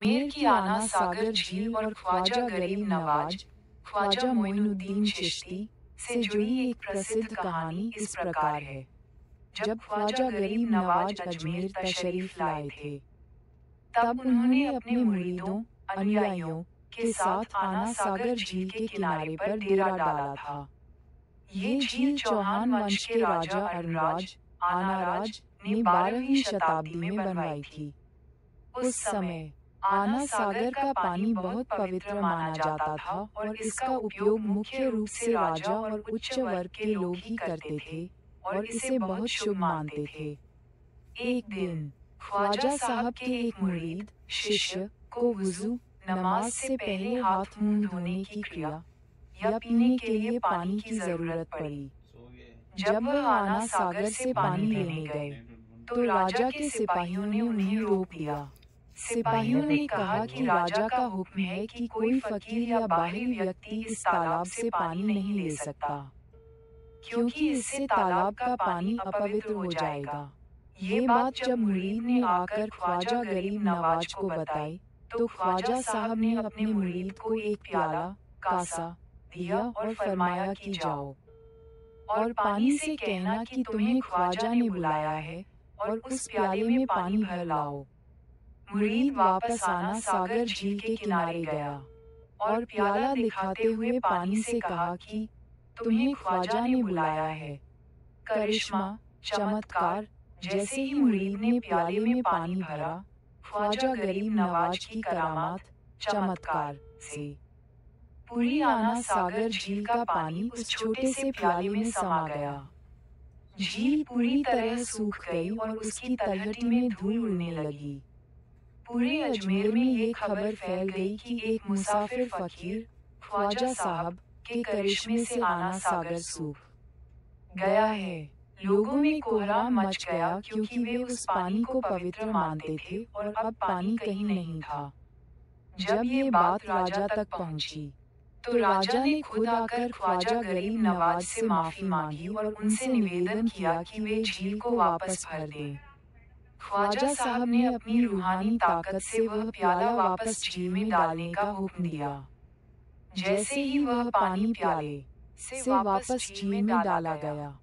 अजमेर की आना सागर झील और ख्वाजा गरीब नवाज, ख्वाजा मोइनुद्दीन चिश्ती से जुड़ी एक प्रसिद्ध कहानी इस प्रकार है। जब ख्वाजा गरीब नवाज अजमेर तशरीफ लाए थे, तब उन्होंने अपने मुरीदों अनुयायियों के साथ आना सागर झील के किनारे पर डेरा डाला था। ये झील चौहान वंश के राजा अरुणराज आनाराज ने 12वीं शताब्दी में बनवाई थी। उस समय आना सागर का पानी बहुत पवित्र माना जाता था और इसका उपयोग मुख्य रूप से राजा और उच्च वर्ग के लोग ही करते थे और इसे बहुत शुभ मानते थे। एक दिन ख्वाजा साहब के एक मुरीद शिष्य को वुजू नमाज से पहले हाथ मुंह धोने की क्रिया या पीने के लिए पानी की जरूरत पड़ी। जब वह आना सागर से पानी लेने गए, तो राजा के सिपाहियों ने उन्हें रोक लिया। सिपाहियों ने कहा कि राजा का हुक्म है कि कोई फकीर या बाहरी व्यक्ति इस तालाब से पानी नहीं ले सकता, क्योंकि इससे तालाब का पानी अपवित्र हो जाएगा। ये बात जब मुरीद ने आकर ख्वाजा गरीब नवाज को बताई, तो ख्वाजा साहब ने अपने मुरीद को एक प्याला कासा दिया और फरमाया कि जाओ और पानी से कहना कि तुम्हें ख्वाजा ने बुलाया है और उस प्याले में पानी भर लाओ। मुरीद वापस आना सागर झील के किनारे गया और प्याला दिखाते हुए पानी से कहा कि तुम्हें ख्वाजा ने बुलाया है। करिश्मा चमत्कार, जैसे ही मुरीद ने प्याले में पानी भरा, ख्वाजा गरीब नवाज की करामात चमत्कार से पूरी आना सागर झील का पानी उस छोटे से प्याले में समा गया। झील पूरी तरह सूख गई और उसकी तलहटी में धूल उड़ने लगी। पूरे अजमेर में ये खबर फैल गई कि एक मुसाफिर फकीर ख्वाजा साहब के करिश्मे से आना सागर सूख गया है। लोगों में कोहराम मच गया, क्योंकि वे उस पानी को पवित्र मानते थे और अब पानी कहीं नहीं था। जब ये बात राजा तक पहुंची, तो राजा ने खुद आकर ख्वाजा गरीब नवाज से माफी मांगी और उनसे निवेदन किया कि वे झील को वापस भर दें। ख्वाजा साहब ने अपनी रूहानी ताकत से वह प्याला वापस झील में डालने का हुक्म दिया। जैसे ही वह पानी प्याले से वापस झील में डाला गया,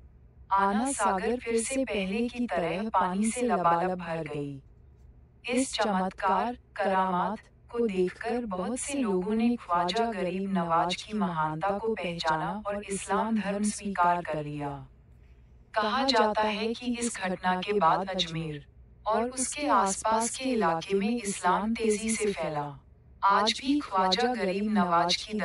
आना सागर फिर से पहले की तरह पानी से लबालब भर गई। इस चमत्कार करामात को देखकर बहुत से लोगों ने ख्वाजा गरीब नवाज की महानता को पहचाना और इस्लाम धर्म स्वीकार कर लिया। कहा जाता है कि इस घटना के बाद अजमेर और उसके आसपास के इलाके में इस्लाम तेजी से फैला। आज भी ख्वाजा गरीब नवाज की